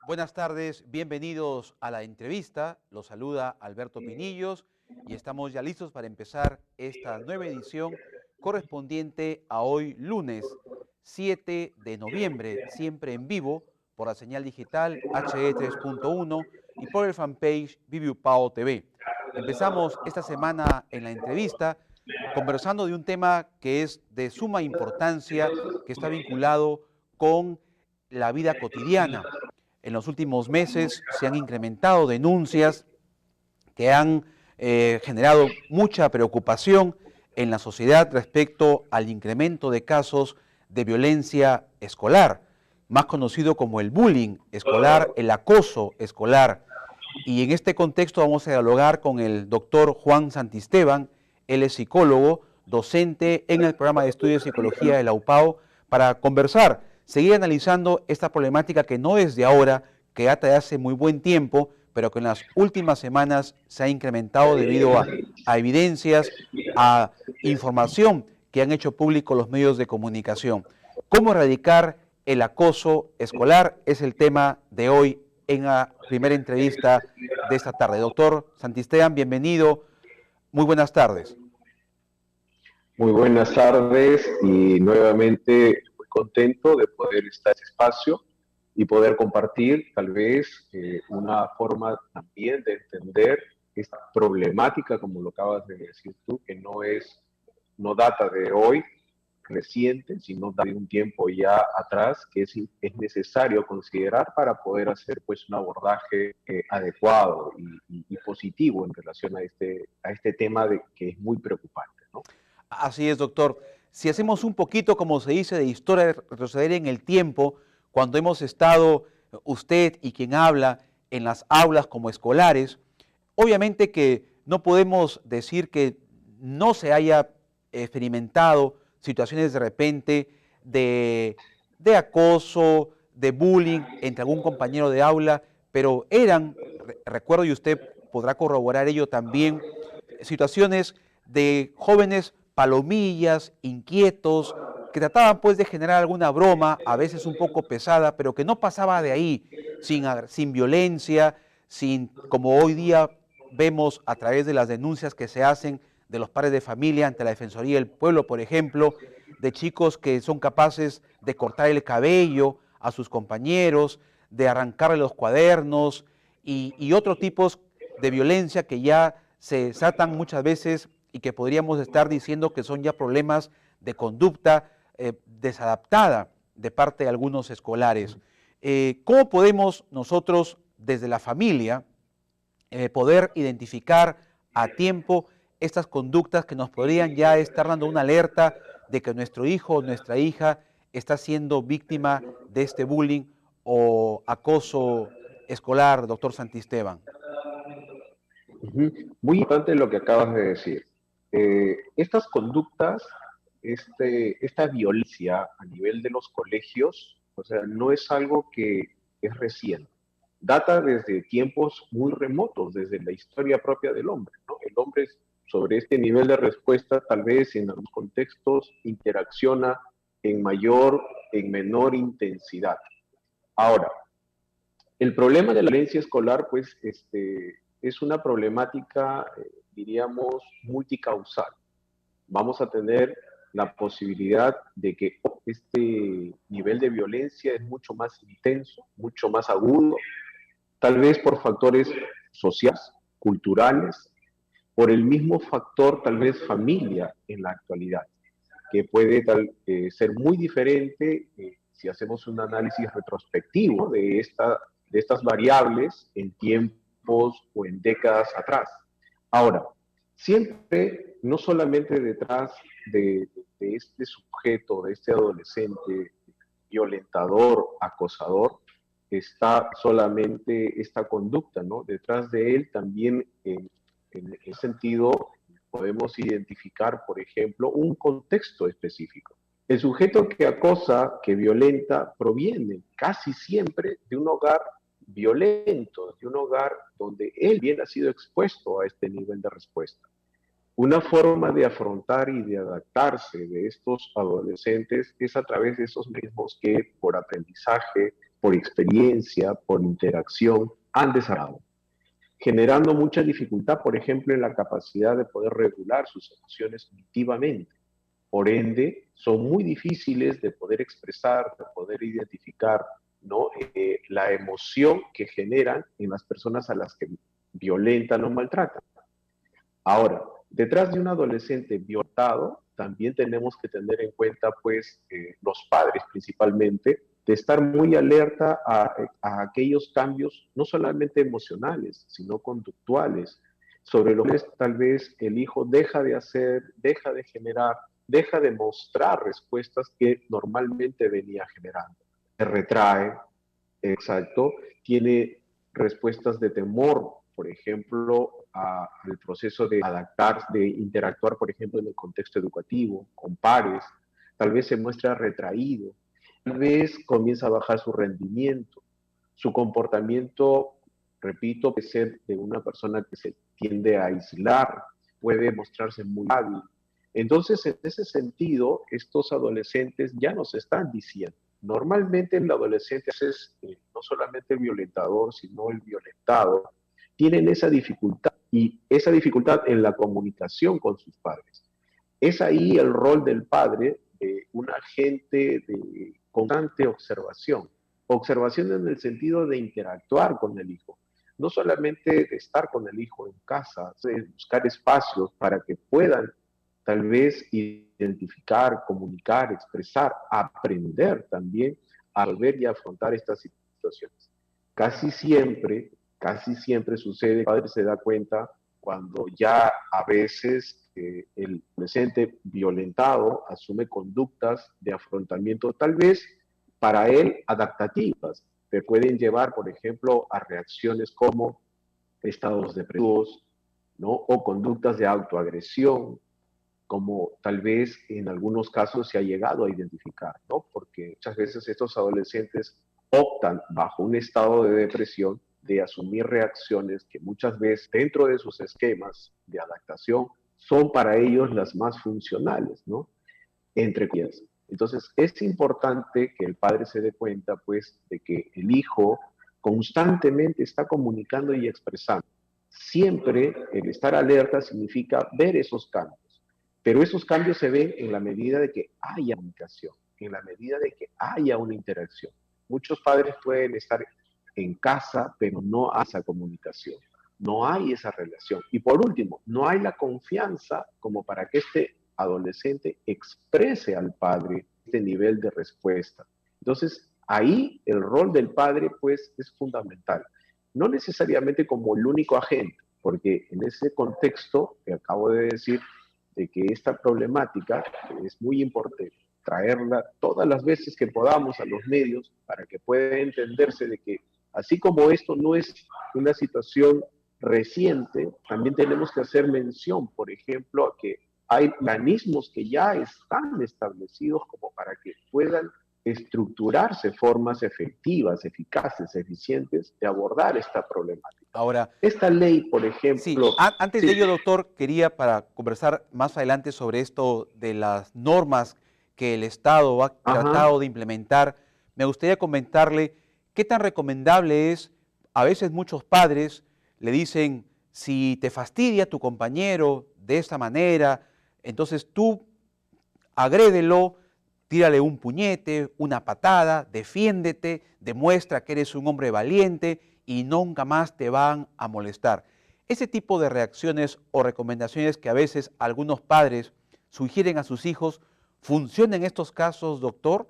Buenas tardes, bienvenidos a la entrevista. Los saluda Alberto Pinillos y estamos ya listos para empezar esta nueva edición correspondiente a hoy lunes 7 de noviembre, siempre en vivo por la señal digital HE 3.1 y por el fanpage Viviupao TV. Empezamos esta semana en la entrevista conversando de un tema que es de suma importancia, que está vinculado con la vida cotidiana. En los últimos meses se han incrementado denuncias que han generado mucha preocupación en la sociedad respecto al incremento de casos de violencia escolar, más conocido como el bullying escolar, el acoso escolar. Y en este contexto vamos a dialogar con el doctor Juan Santisteban. Él es psicólogo, docente en el programa de estudios de psicología de la UPAO, para conversar, seguir analizando esta problemática que no es de ahora, que data de hace muy buen tiempo, pero que en las últimas semanas se ha incrementado debido a evidencias, a información que han hecho público los medios de comunicación. ¿Cómo erradicar el acoso escolar? Es el tema de hoy en la primera entrevista de esta tarde. Doctor Santisteban, bienvenido. Muy buenas tardes. Muy buenas tardes y nuevamente muy contento de poder estar en este espacio y poder compartir tal vez una forma también de entender esta problemática, como lo acabas de decir tú, que no data de hoy reciente, sino de un tiempo ya atrás, que es necesario considerar para poder hacer pues un abordaje adecuado y positivo en relación a este tema que es muy preocupante, ¿no? Así es, doctor. Si hacemos un poquito, como se dice, de historia, de retroceder en el tiempo, cuando hemos estado usted y quien habla en las aulas como escolares, obviamente que no podemos decir que no se haya experimentado situaciones de repente de acoso, de bullying entre algún compañero de aula, pero eran, recuerdo y usted podrá corroborar ello también, situaciones de jóvenes palomillas, inquietos, que trataban pues de generar alguna broma, a veces un poco pesada, pero que no pasaba de ahí, sin violencia, sin, como hoy día vemos a través de las denuncias que se hacen de los padres de familia ante la Defensoría del Pueblo, por ejemplo, de chicos que son capaces de cortar el cabello a sus compañeros, de arrancarle los cuadernos y otros tipos de violencia que ya se desatan muchas veces y que podríamos estar diciendo que son ya problemas de conducta desadaptada de parte de algunos escolares. ¿Cómo podemos nosotros desde la familia poder identificar a tiempo estas conductas que nos podrían ya estar dando una alerta de que nuestro hijo o nuestra hija está siendo víctima de este bullying o acoso escolar, doctor Santisteban? Muy importante lo que acabas de decir. Estas conductas, esta violencia a nivel de los colegios, o sea, no es algo que es reciente. Data desde tiempos muy remotos, desde la historia propia del hombre, ¿no? El hombre sobre este nivel de respuesta, tal vez en algunos contextos, interacciona en menor intensidad. Ahora, el problema de la violencia escolar, pues, es una problemática, diríamos, multicausal. Vamos a tener la posibilidad de que este nivel de violencia es mucho más intenso, mucho más agudo, tal vez por factores sociales, culturales, por el mismo factor, tal vez familia en la actualidad, que puede ser muy diferente si hacemos un análisis retrospectivo de estas variables en tiempos o en décadas atrás. Ahora, siempre, no solamente detrás de este sujeto, de este adolescente violentador, acosador, está solamente esta conducta, ¿no? Detrás de él también, en ese sentido, podemos identificar, por ejemplo, un contexto específico. El sujeto que acosa, que violenta, proviene casi siempre de un hogar violento, de un hogar donde él bien ha sido expuesto a este nivel de respuesta. Una forma de afrontar y de adaptarse de estos adolescentes es a través de esos mismos que por aprendizaje, por experiencia, por interacción, han desarrollado, generando mucha dificultad, por ejemplo, en la capacidad de poder regular sus emociones cognitivamente. Por ende, son muy difíciles de poder expresar, de poder identificar, ¿no? La emoción que generan en las personas a las que violentan o maltratan. Ahora, detrás de un adolescente violentado, también tenemos que tener en cuenta, pues, los padres principalmente, de estar muy alerta a aquellos cambios, no solamente emocionales, sino conductuales, sobre los que tal vez el hijo deja de hacer, deja de generar, deja de mostrar respuestas que normalmente venía generando. Se retrae, exacto, tiene respuestas de temor, por ejemplo, al proceso de adaptar, de interactuar, por ejemplo, en el contexto educativo, con pares, tal vez se muestra retraído, tal vez comienza a bajar su rendimiento, su comportamiento, repito, puede ser de una persona que se tiende a aislar, puede mostrarse muy hábil. Entonces, en ese sentido, estos adolescentes ya nos están diciendo. Normalmente el adolescente es no solamente el violentador, sino el violentado. Tienen esa dificultad y esa dificultad en la comunicación con sus padres. Es ahí el rol del padre de un agente de constante observación. Observación en el sentido de interactuar con el hijo. No solamente de estar con el hijo en casa, de buscar espacios para que puedan tal vez identificar, comunicar, expresar, aprender también a volver y a afrontar estas situaciones. Casi siempre sucede, el padre se da cuenta cuando ya a veces el adolescente violentado asume conductas de afrontamiento tal vez para él adaptativas, que pueden llevar, por ejemplo, a reacciones como estados depresivos, ¿no? O conductas de autoagresión, como tal vez en algunos casos se ha llegado a identificar, ¿no? Porque muchas veces estos adolescentes optan bajo un estado de depresión de asumir reacciones que muchas veces dentro de sus esquemas de adaptación son para ellos las más funcionales, ¿no? Entre ellas. Entonces, es importante que el padre se dé cuenta, pues, de que el hijo constantemente está comunicando y expresando. Siempre el estar alerta significa ver esos cambios, pero esos cambios se ven en la medida de que haya comunicación, en la medida de que haya una interacción. Muchos padres pueden estar en casa, pero no hay esa comunicación, no hay esa relación. Y por último, no hay la confianza como para que este adolescente exprese al padre este nivel de respuesta. Entonces, ahí el rol del padre, pues, es fundamental. No necesariamente como el único agente, porque en ese contexto que acabo de decir, de que esta problemática es muy importante traerla todas las veces que podamos a los medios para que pueda entenderse de que así como esto no es una situación reciente, también tenemos que hacer mención, por ejemplo, a que hay mecanismos que ya están establecidos como para que puedan estructurarse formas efectivas, eficaces, eficientes de abordar esta problemática. Ahora, Esta ley, por sí, ejemplo, antes de sí, ello, doctor, quería para conversar más adelante sobre esto de las normas que el Estado ha ajá, tratado de implementar, me gustaría comentarle qué tan recomendable es, a veces muchos padres le dicen, si te fastidia tu compañero de esta manera, entonces tú agrédelo, tírale un puñete, una patada, defiéndete, demuestra que eres un hombre valiente y nunca más te van a molestar. Ese tipo de reacciones o recomendaciones que a veces algunos padres sugieren a sus hijos, ¿funciona en estos casos, doctor?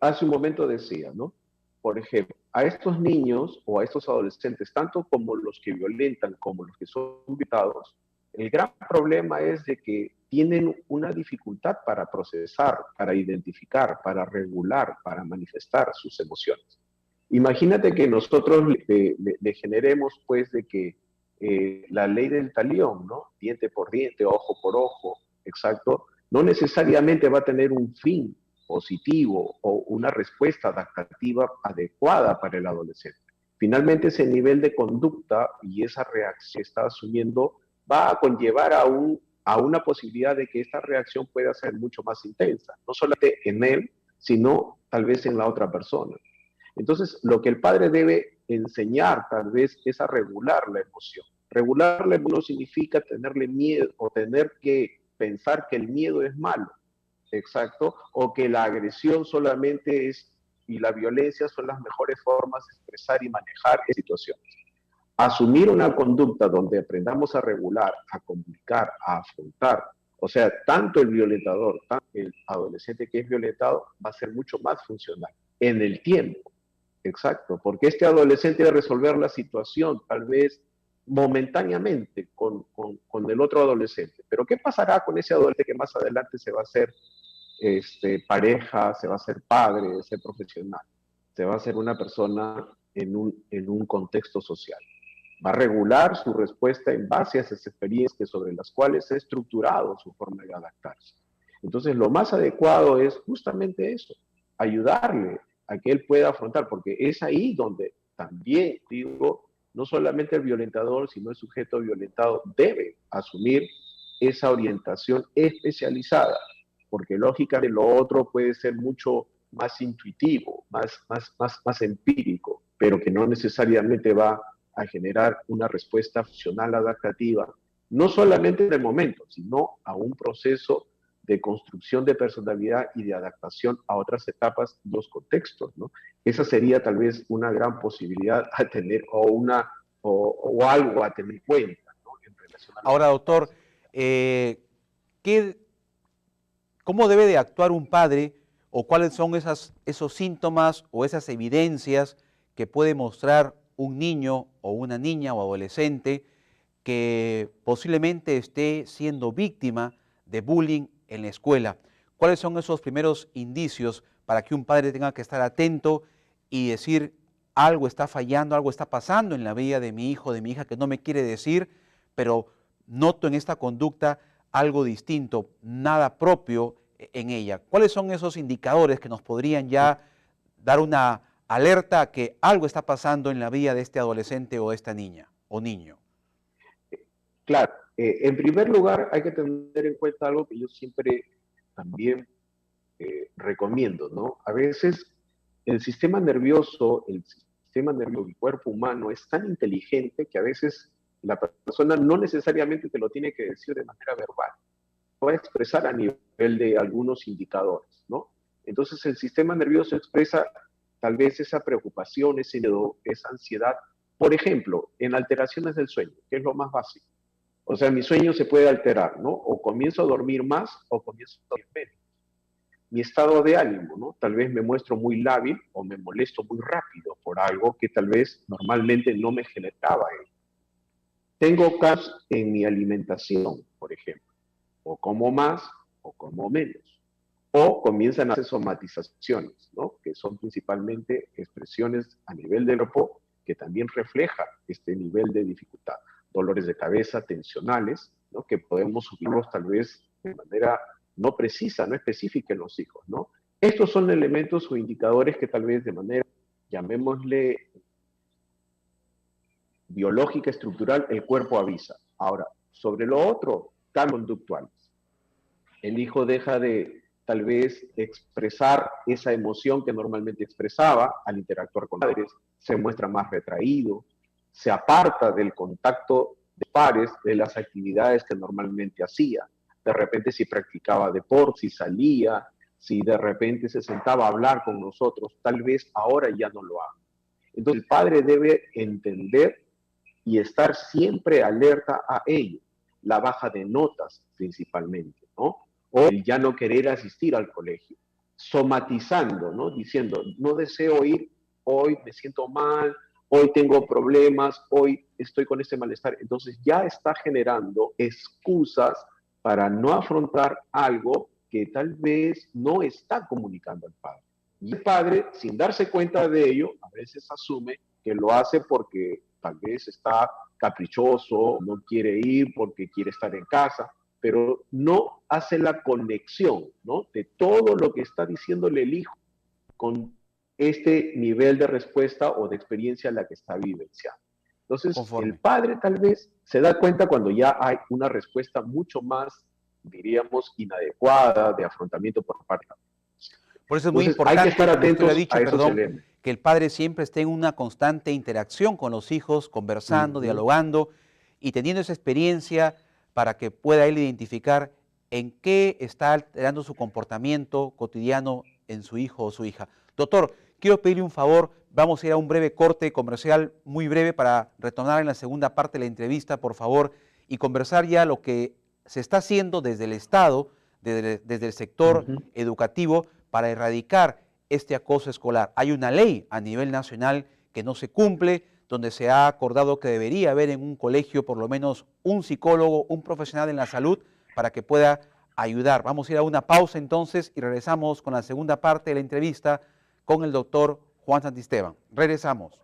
hace un momento decía, ¿no? Por ejemplo, a estos niños o a estos adolescentes, tanto como los que violentan como los que son violentados, el gran problema es de que tienen una dificultad para procesar, para identificar, para regular, para manifestar sus emociones. Imagínate que nosotros le generemos, pues, de que la ley del talión, ¿no? Diente por diente, ojo por ojo, exacto, no necesariamente va a tener un fin positivo o una respuesta adaptativa adecuada para el adolescente. Finalmente, ese nivel de conducta y esa reacción que está asumiendo va a conllevar a una posibilidad de que esta reacción pueda ser mucho más intensa, no solamente en él, sino tal vez en la otra persona. Entonces, lo que el padre debe enseñar tal vez es a regular la emoción. Regular la emoción no significa tenerle miedo o tener que pensar que el miedo es malo, exacto, o que la agresión solamente es y la violencia son las mejores formas de expresar y manejar situaciones. Asumir una conducta donde aprendamos a regular, a comunicar, a afrontar, o sea, tanto el violentador, tanto el adolescente que es violentado, va a ser mucho más funcional en el tiempo. Exacto, porque este adolescente debe resolver la situación tal vez momentáneamente con el otro adolescente. Pero ¿qué pasará con ese adolescente que más adelante se va a hacer pareja, se va a hacer padre, ser profesional? Se va a hacer una persona en un contexto social. Va a regular su respuesta en base a esas experiencias sobre las cuales se ha estructurado su forma de adaptarse. Entonces, lo más adecuado es justamente eso, ayudarle a que él pueda afrontar, porque es ahí donde también, digo, no solamente el violentador, sino el sujeto violentado debe asumir esa orientación especializada, porque lógicamente lo otro puede ser mucho más intuitivo, más empírico, pero que no necesariamente va a generar una respuesta funcional adaptativa, no solamente en el momento, sino a un proceso de construcción de personalidad y de adaptación a otras etapas y los contextos, ¿no? Esa sería tal vez una gran posibilidad a tener o algo a tener en cuenta, ¿no? En relación a lo Ahora, que doctor, ¿qué, ¿cómo debe de actuar un padre o cuáles son esos síntomas o esas evidencias que puede mostrar un niño o una niña o adolescente que posiblemente esté siendo víctima de bullying en la escuela? ¿Cuáles son esos primeros indicios para que un padre tenga que estar atento y decir algo está fallando, algo está pasando en la vida de mi hijo, de mi hija que no me quiere decir, pero noto en esta conducta algo distinto, nada propio en ella? ¿Cuáles son esos indicadores que nos podrían ya dar una alerta a que algo está pasando en la vida de este adolescente o esta niña o niño? Claro, en primer lugar hay que tener en cuenta algo que yo siempre también recomiendo, ¿no? A veces el sistema nervioso, el cuerpo humano es tan inteligente que a veces la persona no necesariamente te lo tiene que decir de manera verbal, va a expresar a nivel de algunos indicadores, ¿no? Entonces el sistema nervioso expresa tal vez esa preocupación, ese miedo, esa ansiedad, por ejemplo, en alteraciones del sueño, que es lo más básico. O sea, mi sueño se puede alterar, ¿no? O comienzo a dormir más o comienzo a dormir menos. Mi estado de ánimo, ¿no? Tal vez me muestro muy lábil o me molesto muy rápido por algo que tal vez normalmente no me generaba. Tengo cambios en mi alimentación, por ejemplo, o como más o como menos. O comienzan a hacer somatizaciones, ¿no? Que son principalmente expresiones a nivel del cuerpo que también refleja este nivel de dificultad. Dolores de cabeza tensionales, ¿no? Que podemos subirlos tal vez de manera no precisa, no específica en los hijos, ¿no? Estos son elementos o indicadores que tal vez de manera, llamémosle biológica, estructural, el cuerpo avisa. Ahora, sobre lo otro, cambios conductuales. El hijo deja de tal vez expresar esa emoción que normalmente expresaba al interactuar con padres, se muestra más retraído, se aparta del contacto de pares, de las actividades que normalmente hacía. De repente si practicaba deporte, si salía, si de repente se sentaba a hablar con nosotros, tal vez ahora ya no lo haga. Entonces el padre debe entender y estar siempre alerta a ello. La baja de notas principalmente, ¿no? O el ya no querer asistir al colegio, somatizando, ¿no? Diciendo, no deseo ir, hoy me siento mal, hoy tengo problemas, hoy estoy con este malestar. Entonces ya está generando excusas para no afrontar algo que tal vez no está comunicando al padre. Y el padre, sin darse cuenta de ello, a veces asume que lo hace porque tal vez está caprichoso, no quiere ir porque quiere estar en casa, pero no hace la conexión, ¿no? De todo lo que está diciéndole el hijo con este nivel de respuesta o de experiencia a la que está vivenciando. Entonces, el Conforme. padre tal vez se da cuenta cuando ya hay una respuesta mucho más, diríamos, inadecuada de afrontamiento por parte de la Por eso es muy Entonces, hay que importante, estar como usted lo ha atentos dicho, a esos perdón, elementos. que el padre siempre esté en una constante interacción con los hijos, conversando, Ujú. dialogando y teniendo esa experiencia para que pueda él identificar en qué está alterando su comportamiento cotidiano en su hijo o su hija. Doctor, quiero pedirle un favor, vamos a ir a un breve corte comercial, muy breve, para retornar en la segunda parte de la entrevista, por favor, y conversar ya lo que se está haciendo desde el Estado, desde el sector Ujú. educativo, para erradicar este acoso escolar. Hay una ley a nivel nacional que no se cumple, donde se ha acordado que debería haber en un colegio por lo menos un psicólogo, un profesional en la salud, para que pueda ayudar. Vamos a ir a una pausa entonces y regresamos con la segunda parte de la entrevista con el doctor Juan Santisteban. Regresamos.